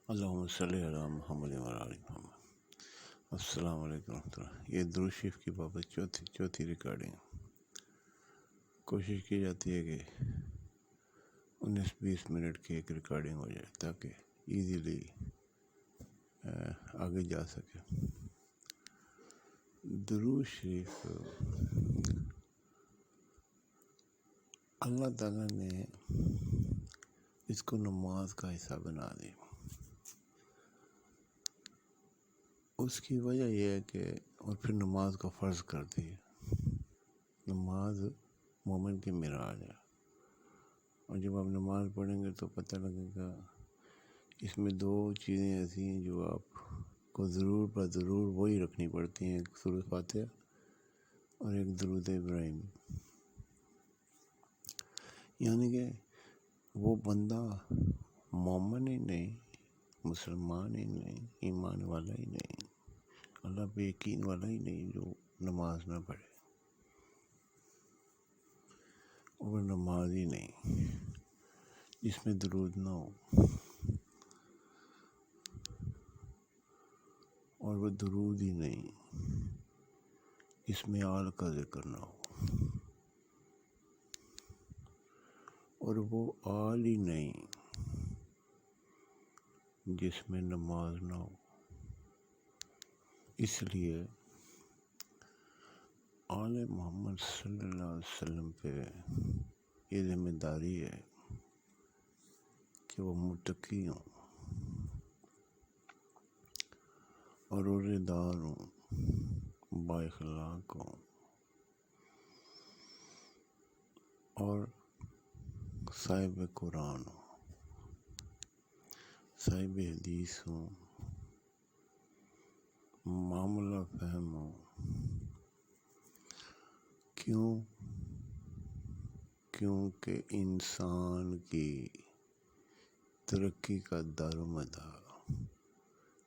اللہم صلی علی محمد وعلی آل محمد۔ السلام علیکم ورحمۃ اللہ۔ یہ درود شریف کی بابت چوتھی ریکارڈنگ۔ کوشش کی جاتی ہے کہ 19-20 منٹ کی ایک ریکارڈنگ ہو جائے تاکہ ایزیلی آگے جا سکے۔ درود شریف اللہ تعالیٰ نے اس کو نماز کا حصہ بنا دی۔ اس کی وجہ یہ ہے کہ اور پھر نماز کا فرض کر دی۔ نماز مومن کی معراج ہے، اور جب آپ نماز پڑھیں گے تو پتہ لگے گا اس میں دو چیزیں ایسی ہیں جو آپ کو ضرور وہی رکھنی پڑتی ہیں، ایک سورۃ فاتحہ اور ایک درود ابراہیم۔ یعنی کہ وہ بندہ مومن ہی نہیں، مسلمان ہی نہیں، ایمان والا ہی نہیں، اللہ پہ یقین والا ہی نہیں جو نماز نہ پڑھے، اور نماز ہی نہیں جس میں درود نہ ہو، اور وہ درود ہی نہیں جس میں آل کا ذکر نہ ہو، اور وہ آل ہی نہیں جس میں نماز نہ ہو۔ اس لیے آل محمد صلی اللہ علیہ وسلم پہ یہ ذمہ داری ہے کہ وہ متقی ہوں اور روزے دار ہوں، با اخلاق ہوں، اور صاحب قرآن ہوں، صاحب حدیث ہوں، معاملہ فہم ہوں۔ کیونکہ انسان کی ترقی کا دار و مدار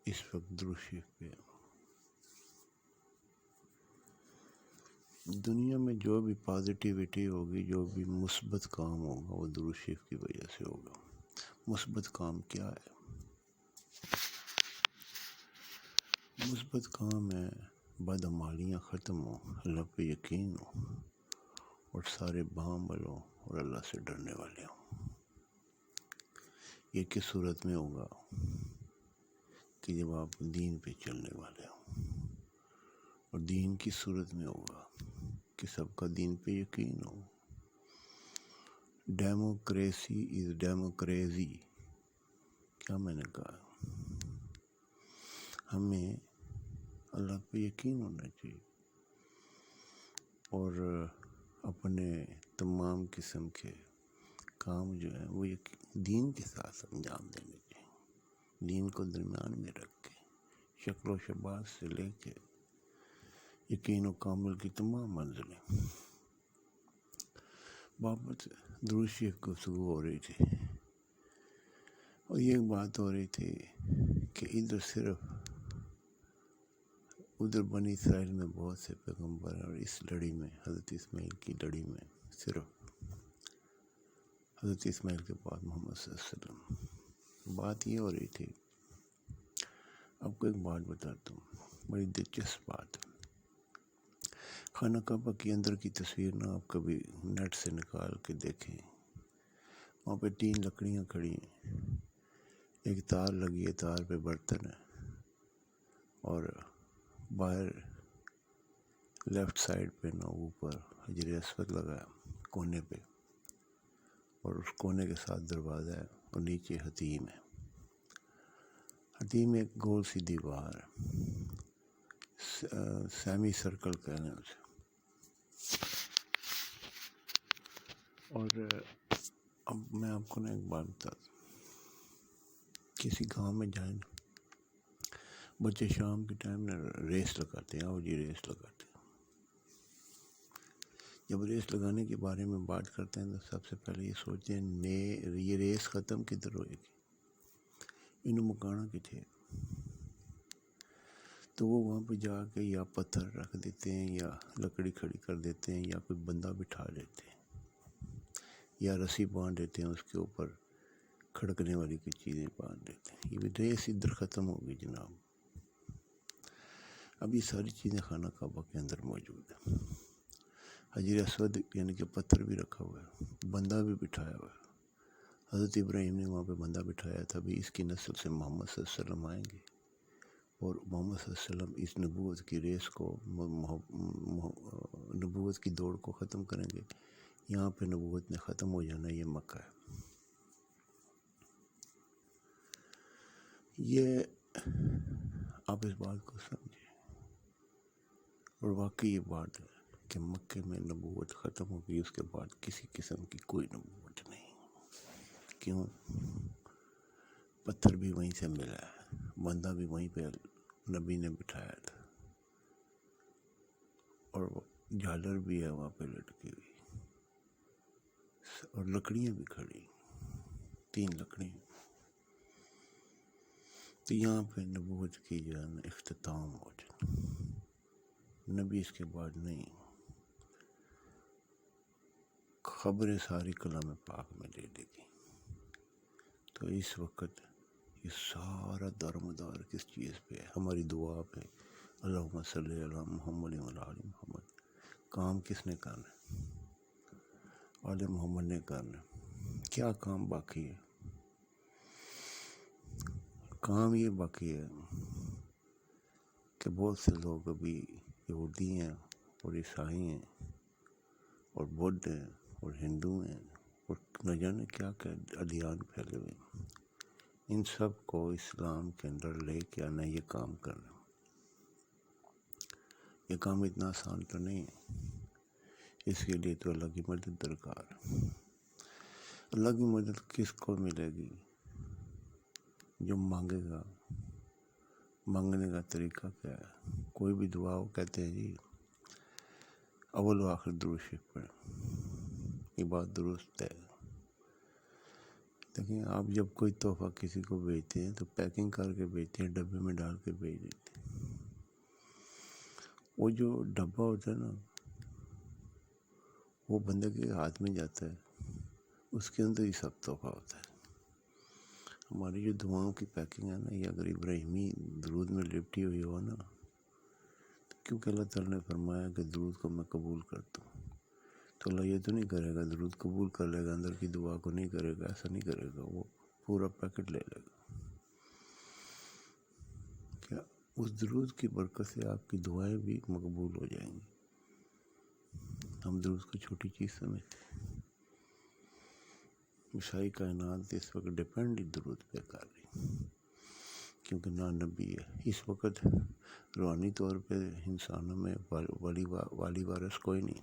اس وقت درود شریف پہ۔ دنیا میں جو بھی پازیٹیوٹی ہوگی، جو بھی مثبت کام ہوگا، وہ درود شریف کی وجہ سے ہوگا۔ مثبت کام کیا ہے؟ مثبت کام ہے بدعمالیاں ختم ہوں، اللہ پہ یقین ہو، اور سارے بہامل ہوں اور اللہ سے ڈرنے والے ہوں۔ یہ کس صورت میں ہوگا؟ کہ جب آپ دین پہ چلنے والے ہوں، اور دین کی صورت میں ہوگا کہ سب کا دین پہ یقین ہو۔ ڈیموکریسی از ڈیموکریزی، کیا میں نے کہا؟ ہمیں اللہ پہ یقین ہونا چاہیے، اور اپنے تمام قسم کے کام جو ہیں وہ دین کے ساتھ انجام دینے چاہیے، دین کو درمیان میں رکھ کے، شکل و شباہت سے لے کے یقین و کامل کی تمام منزلیں۔ بابت درود شریف گفتگو ہو رہی تھی، اور یہ بات ہو رہی تھی کہ ادھر بنی اسرائیل میں بہت سے پیغمبر ہیں، اور اس لڑی میں حضرت اسماعیل کی لڑی میں صرف حضرت اسماعیل کے بعد محمد صلی اللہ علیہ وسلم۔ بات یہ ہو رہی تھی، آپ کو ایک بات بتاتا ہوں، بڑی دلچسپ بات۔ خانہ کعبہ کے اندر کی تصویر نہ آپ کبھی نیٹ سے نکال کے دیکھیں، وہاں پہ 3 لکڑیاں کھڑی ہیں، ایک تار لگی ہے، تار پہ برتن ہے، اور باہر لیفٹ سائڈ پہ نہ اوپر حجر اسود لگا ہے کونے پہ، اور اس کونے کے ساتھ دروازہ ہے، اور نیچے حتیم ہے۔ حتیم ایک گول سی دیوار ہے، سیمی سرکل کہنے اسے۔ اور اب میں آپ کو ایک بات بتاتا ہوں، کسی گاؤں میں جائیں نا، بچے شام کے ٹائم نا ریس لگاتے ہیں، آؤ جی ریس لگاتے ہیں۔ جب ریس لگانے کے بارے میں بات کرتے ہیں تو سب سے پہلے یہ سوچتے ہیں یہ ریس ختم کدھر ہوئے گی، انہوں مکانا کتنے۔ تو وہ وہاں پہ جا کے یا پتھر رکھ دیتے ہیں، یا لکڑی کھڑی کر دیتے ہیں، یا کوئی بندہ بٹھا لیتے ہیں، یا رسی باندھ دیتے ہیں اس کے اوپر کھڑکنے والی کوئی چیزیں باندھ دیتے ہیں. یہ بھی ریس ادھر ختم ہوگی جناب. اب یہ ساری چیزیں خانہ کعبہ کے اندر موجود ہیں. حجر اسود یعنی کہ پتھر بھی رکھا ہوا ہے, بندہ بھی بٹھایا ہوا ہے. حضرت ابراہیم نے وہاں پہ بندہ بٹھایا تھا. بھی اس کی نسل سے محمد صلی اللہ علیہ وسلم آئیں گے اور محمد صلی اللہ علیہ وسلم اس نبوت کی ریس کو, نبوت کی دوڑ کو ختم کریں گے. یہاں پہ نبوت نے ختم ہو جانا. یہ مکہ ہے. یہ آپ اس بات کو سمجھیں. اور واقعی یہ بات ہے کہ مکے میں نبوت ختم ہو گئی. اس کے بعد کسی قسم کی کوئی نبوت نہیں. کیوں؟ پتھر بھی وہیں سے ملا ہے, بندہ بھی وہیں پہ نبی نے بٹھایا تھا, اور جھالر بھی ہے وہاں پہ لٹکی ہوئی, اور لکڑیاں بھی کھڑی, 3 لکڑیاں. تو یہاں پہ نبوت کی جو ہے نا اختتام ہو جائے. نبی اس کے بعد نہیں. خبریں ساری کلام پاک میں دے دی گئی. تو اس وقت یہ سارا دارمدار کس چیز پہ ہے؟ ہماری دعا پہ. اللہم صلی علی محمد وعلی آل محمد. کام کس نے کرنا ہے؟ آل محمد نے کرنا ہے. کیا کام باقی ہے؟ کام یہ باقی ہے کہ بہت سے لوگ ابھی یہودی ہیں اور عیسائی ہیں اور بدھ ہیں اور ہندو ہیں اور نہ جانے کیا کیا ادیان پھیلے ہوئے ہیں. ان سب کو اسلام کے اندر لے کے آنا, یہ کام کرنا. یہ کام اتنا آسان تو نہیں ہے. اس کے لیے تو اللہ کی مدد درکار ہے. اللہ کی مدد کس کو ملے گی؟ جو مانگے گا. مانگنے کا طریقہ کیا ہے؟ کوئی بھی دعا ہو, کہتے ہیں جی اول و آخر درود شریف پڑھیں. یہ بات درست ہے. دیکھیں, آپ جب کوئی تحفہ کسی کو بھیجتے ہیں تو پیکنگ کر کے بھیجتے ہیں, ڈبے میں ڈال کے بھیج دیتے ہیں. وہ جو ڈبہ ہوتا ہے نا, وہ بندے کے ہاتھ میں جاتا ہے, اس کے اندر ہی سب تحفہ ہوتا ہے. ہماری جو دعاؤں کی پیکنگ ہے نا, یہ اگر ابراہیمی درود میں لپٹی ہوئی ہو نا, کیونکہ اللہ تعالیٰ نے فرمایا کہ درود کو میں قبول کرتا ہوں, تو اللہ یہ تو نہیں کرے گا درود قبول کر لے گا, اندر کی دعا کو نہیں کرے گا. ایسا نہیں کرے گا. وہ پورا پیکٹ لے لے گا. کیا اس درود کی برکت سے آپ کی دعائیں بھی مقبول ہو جائیں گی. ہم درود کو چھوٹی چیز سمجھتے ہیں. ساری کائنات اس وقت ڈیپینڈ درود پہ کر رہی, کیونکہ نہ نبی ہے. اس وقت روحانی طور پہ انسانوں میں والی وارث کوئی نہیں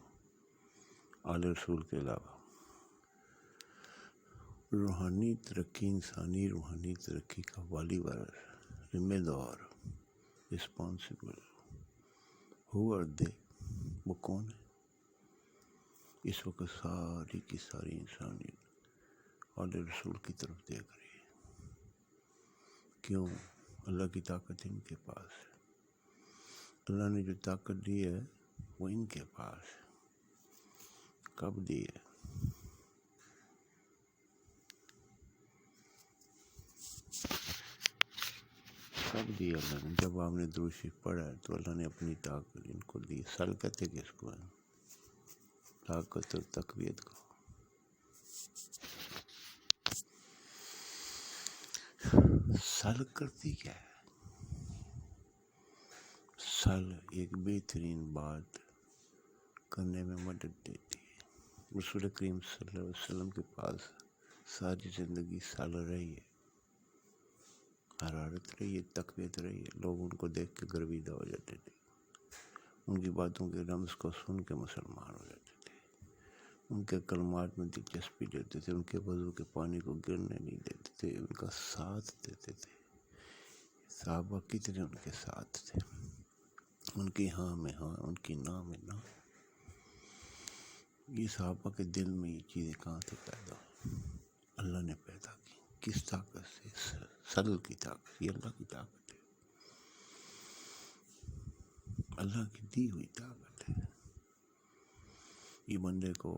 آل رسول کے علاوہ. روحانی ترقی, انسانی روحانی ترقی کا والی وارث, ذمہ دار, رسپانسبل, ہو آر دے, وہ کون ہے؟ اس وقت ساری کی ساری انسانیت آل رسول کی طرف دیکھ رہی ہے. کیوں؟ اللہ کی طاقت ان کے پاس ہے. اللہ نے جو طاقت دی ہے وہ ان کے پاس ہے. کب دی ہے؟ کب دی اللہ نے؟ جب آپ نے درود شریف پڑھا ہے تو اللہ نے اپنی طاقت ان کو دی. سل کہتے کس کو ہے؟ طاقت اور تقویت کو. سل کرتی کیا ہے؟ سل ایک بہترین بات کرنے میں مدد دیتی ہے. رسول کریم صلی اللہ علیہ وسلم کے پاس ساری زندگی سل رہی ہے, حرارت رہی ہے, تقویت رہی ہے. لوگ ان کو دیکھ کے گرویدہ ہو جاتے تھے, ان کی باتوں کے رمز کو سن کے مسلمان ہو جاتے تھے, ان کے کلمات میں دلچسپی لیتے تھے, ان کے وضو کے پانی کو گرنے نہیں دیتے تھے, ان کا ساتھ دیتے تھے. صحابہ کتنے ان کے ساتھ تھے, ان کی ہاں میں ہاں, ان کی نا میں نا. یہ صحابہ کے دل میں یہ چیزیں کہاں سے پیدا ہوئی؟ اللہ نے پیدا کی. کس طاقت سے؟ سل کی طاقت. یہ اللہ کی طاقت ہے, اللہ کی دی ہوئی طاقت ہے. یہ بندے کو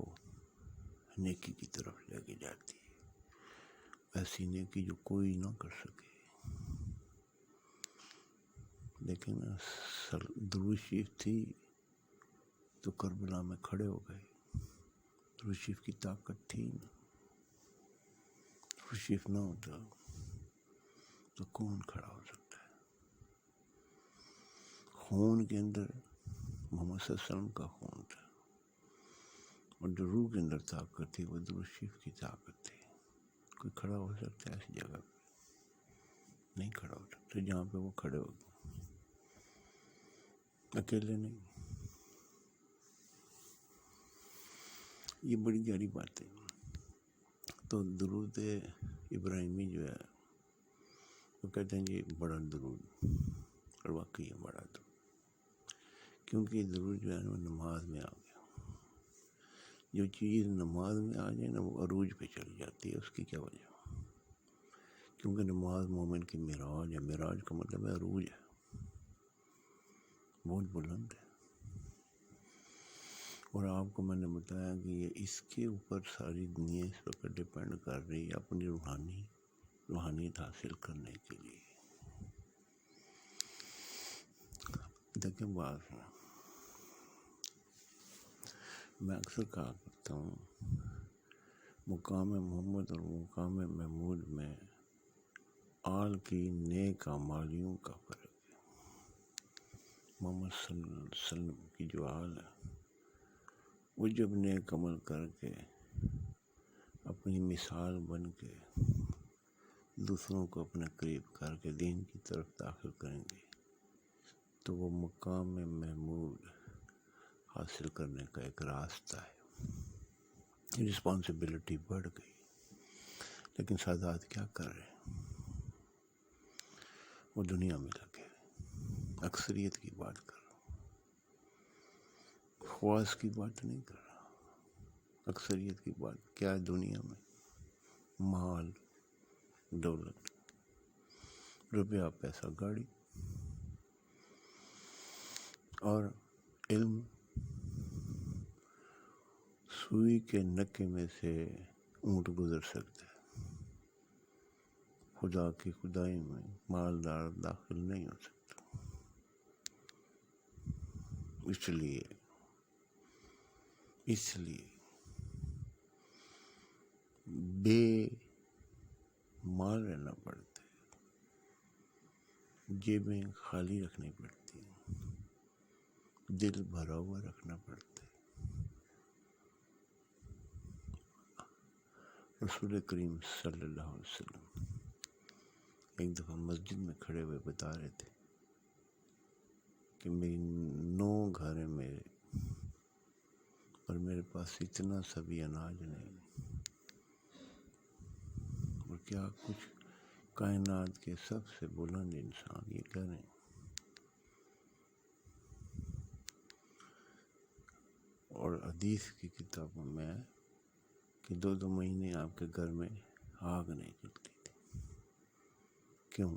نیکی کی طرف لے کے جاتی ہے. ایسی نیکی جو کوئی نہ کر سکے. لیکن درود شریف تھی تو کربلا میں کھڑے ہو گئے. درود شریف کی طاقت تھی نا. درود شریف نہ ہوتا تو کون کھڑا ہو سکتا ہے؟ خون کے اندر محمد صلی اللہ علیہ وسلم کا خون تھا، اور جو روح کے اندر طاقت تھی وہ درود شریف کی طاقت تھی. کوئی کھڑا ہو سکتا ہے ایسی جگہ پہ؟ نہیں کھڑا ہو سکتا جہاں پہ وہ کھڑے ہو گئے. اکیلے نہیں. یہ بڑی گہری بات ہے. تو درود ابراہیمی جو ہے وہ کہتے ہیں جی بڑا درود، اور واقعی ہے بڑا درود، کیونکہ درود جو ہے نا نماز میں آ گیا. جو چیز نماز میں آ جائے نا وہ عروج پہ چلی جاتی ہے. اس کی کیا وجہ؟ کیونکہ نماز مومن کی معراج ہے. معراج کا مطلب ہے عروج ہے، بہت بلند ہے. اور آپ کو میں نے بتایا کہ یہ اس کے اوپر ساری دنیا اس وقت ڈپینڈ کر رہی ہے اپنی روحانیت حاصل کرنے کے لیے. دیکھیں بات ہے، میں اکثر کہا کرتا ہوں مقام محمد اور مقام محمود میں آل کی نیک اعمالیوں کا فرق ہے. محمد صلی اللہ علیہ وسلم کی جو آل ہے وہ جب نیک عمل کر کے اپنی مثال بن کے دوسروں کو اپنے قریب کر کے دین کی طرف داخل کریں گے تو وہ مقام محمود حاصل کرنے کا ایک راستہ ہے. رسپانسبلٹی بڑھ گئی. لیکن سادات کیا کر رہے ہیں؟ وہ دنیا میں لگے. اکثریت کی بات کر رہا ہوں، خواص کی بات نہیں کر رہا. اکثریت کی بات کیا ہے؟ دنیا میں مال، دولت، روپیہ، پیسہ، گاڑی، اور علم. سوئی کے نکے میں سے اونٹ گزر سکتا ہے، خدا کی خدائی میں مالدار داخل نہیں ہو سکتا. اس لیے بے مال رہنا پڑتا ہے، جیبیں خالی رکھنی پڑتی ہیں، دل بھرا ہوا رکھنا پڑتا ہے. رسول کریم صلی اللہ علیہ وسلم ایک دفعہ مسجد میں کھڑے ہوئے بتا رہے تھے کہ میری 9 گھر ہیں میرے، اور میرے پاس اتنا سبھی اناج نہیں. اور کیا کچھ کائنات کے سب سے بلند انسان یہ کہہ رہے ہیں. اور حدیث کی کتابوں میں کہ 2 مہینے آپ کے گھر میں آگ نہیں جلتی تھی. کیوں؟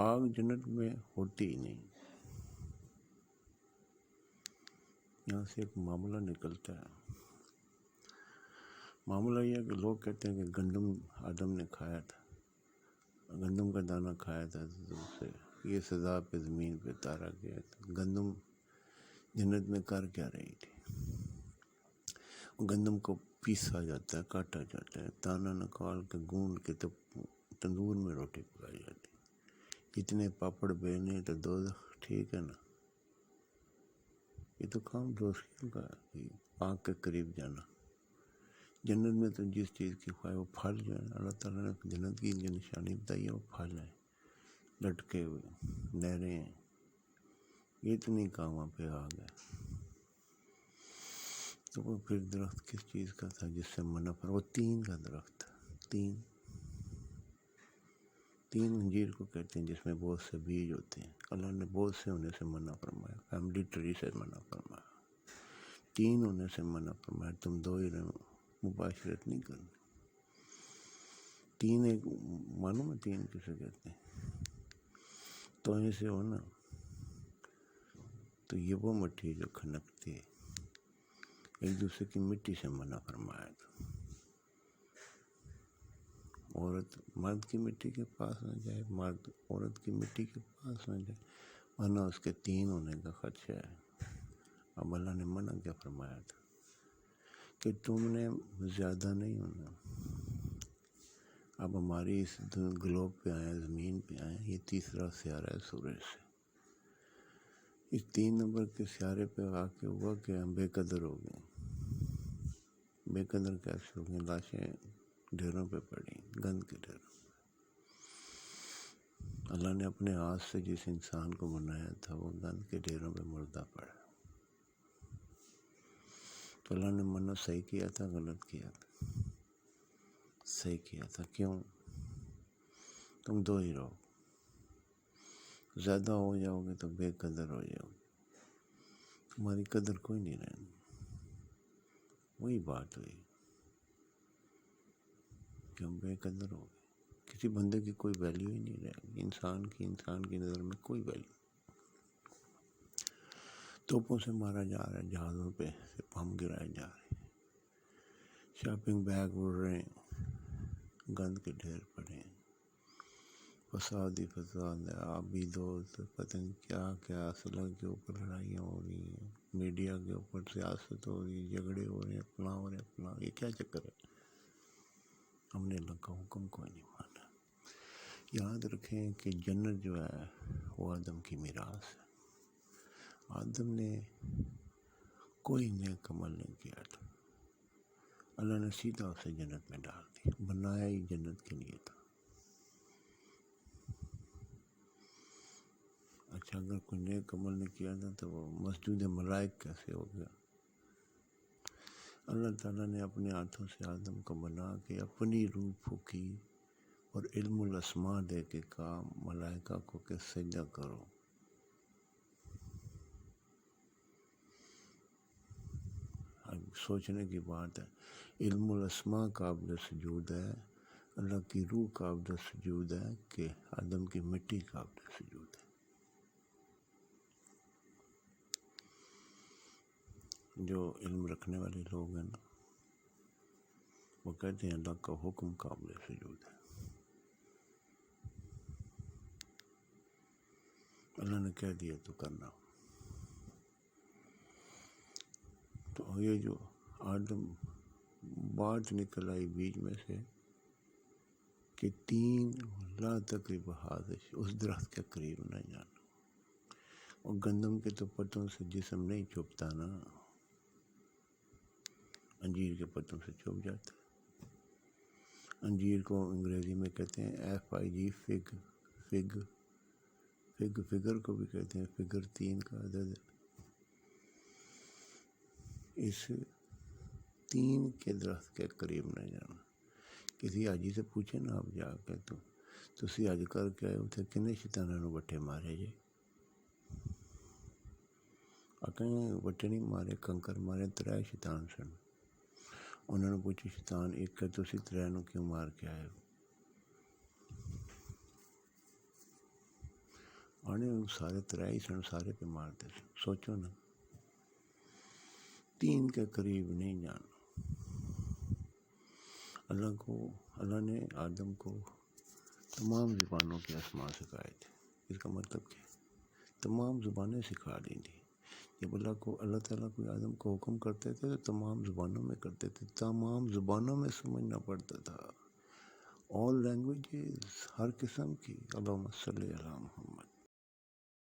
آگ جنت میں ہوتی ہی نہیں. یہاں سے ایک معاملہ نکلتا ہے. معاملہ یہ ہے کہ لوگ کہتے ہیں کہ گندم آدم نے کھایا تھا، گندم کا دانہ کھایا تھا تو اسے یہ سزا پہ زمین پہ اتارا گیا. گندم جنت میں کر کیا رہی تھی؟ گندم کو پیسا جاتا ہے، کاٹا جاتا ہے، دانہ نکال کے گونڈ کے تو تندور میں روٹی پکائی جاتی. اتنے پاپڑ بیلنے تو دوزخ. ٹھیک ہے نا؟ یہ تو کام دوست کا آنکھ کے قریب جانا. جنت میں تو جس چیز کی خواہش وہ پھل جو ہے اللہ تعالیٰ نے جنت کی جو نشانی بتائی ہے وہ پھل ہیں، لٹکے ہوئے، نہریں ہیں. یہ اتنی کاماں پہ آ گئے. تو وہ پھر درخت کس چیز کا تھا جس سے منع پر؟ وہ تین کا درخت تھا. تین انجیر کو کہتے ہیں جس میں بہت سے بیج ہوتے ہیں. اللہ نے بہت سے ہونے سے منع فرمایا، فیملی ٹری سے منع فرمایا، 3 ہونے سے منع فرمایا. تم 2 ہی رہو، مباشرت نہیں کرنی. 3 ایک معلوم ہے 3 کسے کہتے ہیں؟ تو ایسے ہو نا تو یہ وہ مٹی جو کھنکتی ہے، ایک دوسرے کی مٹی سے منع فرمایا تھا. عورت مرد کی مٹی کے پاس نہ جائے، مرد عورت کی مٹی کے پاس نہ جائے، ورنہ اس کے 3 ہونے کا خدشہ ہے۔ اب اللہ نے منع کیا فرمایا تھا کہ تم نے زیادہ نہیں ہونا۔ اب ہماری اس گلوب پہ آئے، زمین پہ آئے، یہ تیسرا سیارہ ہے سورج سے۔ اس 3 نمبر کے سیارے پہ آ کے ہوا کہ ہم بے قدر ہو گئے۔ بے قدر کیسے ہو گئے؟ لاشیں ڈھیروں پہ پڑی، گند کے ڈھیروں۔ اللہ نے اپنے ہاتھ سے جس انسان کو بنایا تھا وہ گند کے ڈھیروں پہ مردہ پڑا۔ تو اللہ نے منع صحیح کیا تھا، غلط کیا تھا؟ صحیح کیا تھا۔ کیوں؟ تم 2 ہی رہو، زیادہ ہو جاؤ گے تو بے قدر ہو جاؤ گے، تمہاری قدر کوئی نہیں رہنی۔ وہی بات ہوئی کہ ہم بے قدر ہو گئے، کسی بندے کی کوئی ویلیو ہی نہیں رہے گی، انسان کی نظر میں کوئی ویلیو۔ توپوں سے مارا جا رہا ہے، جہازوں پہ سے بم گرائے جا رہے ہیں، شاپنگ بیگ اڑ رہے ہیں، گند کے ڈھیر پڑے ہیں، فساد ہی فساد ہے، آبی دوست پتہ نہیں کیا کیا، اسلحہ کے اوپر لڑائیاں ہو رہی ہیں، میڈیا کے اوپر سیاست ہو رہی ہے، جھگڑے ہو رہے ہیں، فلاں ہو رہے ہیں، فلاں۔ یہ کیا چکر ہے؟ ہم نے اللہ کا حکم کوئی نہیں مانا۔ یاد رکھیں کہ جنت جو ہے وہ آدم کی میراث ہے۔ آدم نے کوئی نیک عمل نہیں کیا تھا، اللہ نے سیدھا اسے جنت میں ڈال دیا، بنایا ہی جنت کے لیے تھا۔ اچھا، اگر کوئی نیک عمل نہیں کیا تھا تو وہ مسجود ملائک کیسے ہو گیا؟ اللہ تعالیٰ نے اپنے ہاتھوں سے آدم کو بنا کے اپنی روح پھونکی اور علم الاسماء دے کے کہا ملائکہ کو کہ سجدہ کرو۔ اب سوچنے کی بات ہے، علم الاسماء قابل سجود ہے، اللہ کی روح قابل سجود ہے کہ آدم کی مٹی قابل سجود ہے؟ جو علم رکھنے والے لوگ ہیں نا، وہ کہتے ہیں اللہ کا حکم قابل سجود ہے۔ اللہ نے کہہ دیا تو کرنا۔ تو یہ جو آدم بات نکل آئی بیچ میں سے کہ 3 لا تقرب حاضر، اس درخت کے قریب نہ جانا۔ اور گندم کے تو پتوں سے جسم نہیں چھپتا نا، انجیر کے پتوں سے چھپ جاتا ہے۔ انجیر کو انگریزی میں کہتے ہیں FIG، فگر کو بھی کہتے ہیں، فگر 3 کا عدد ہے۔ اس 3 کے درخت کے قریب نہ جانا۔ کسی حاجی سے پوچھے نا آپ جا کے، تو تسی حج کر کے آئے اتنے کنے شیطانوں نے بٹے مارے جی؟ کہیں بٹے نہیں مارے، کنکر مارے 3 شیطان سن۔ انہوں نے پوچھی شیطان ایک ہے، تسی 3 نو کیوں مار کے آئے ہو؟ آنے سارے 3 ہی سن، سارے پہ مارتے سن۔ سوچو نا، 3 کے قریب نہیں جانا۔ اللہ نے آدم کو تمام زبانوں کے اسماء سکھائے تھے۔ اس کا مطلب کیا ہے؟ تمام زبانیں سکھا دی تھی۔ جب اللہ تعالیٰ کوئی آدم کو حکم کرتے تھے تو تمام زبانوں میں کرتے تھے، تمام زبانوں میں سمجھنا پڑتا تھا، آل لینگویجز، ہر قسم کی۔ اللہم صلی علی محمد۔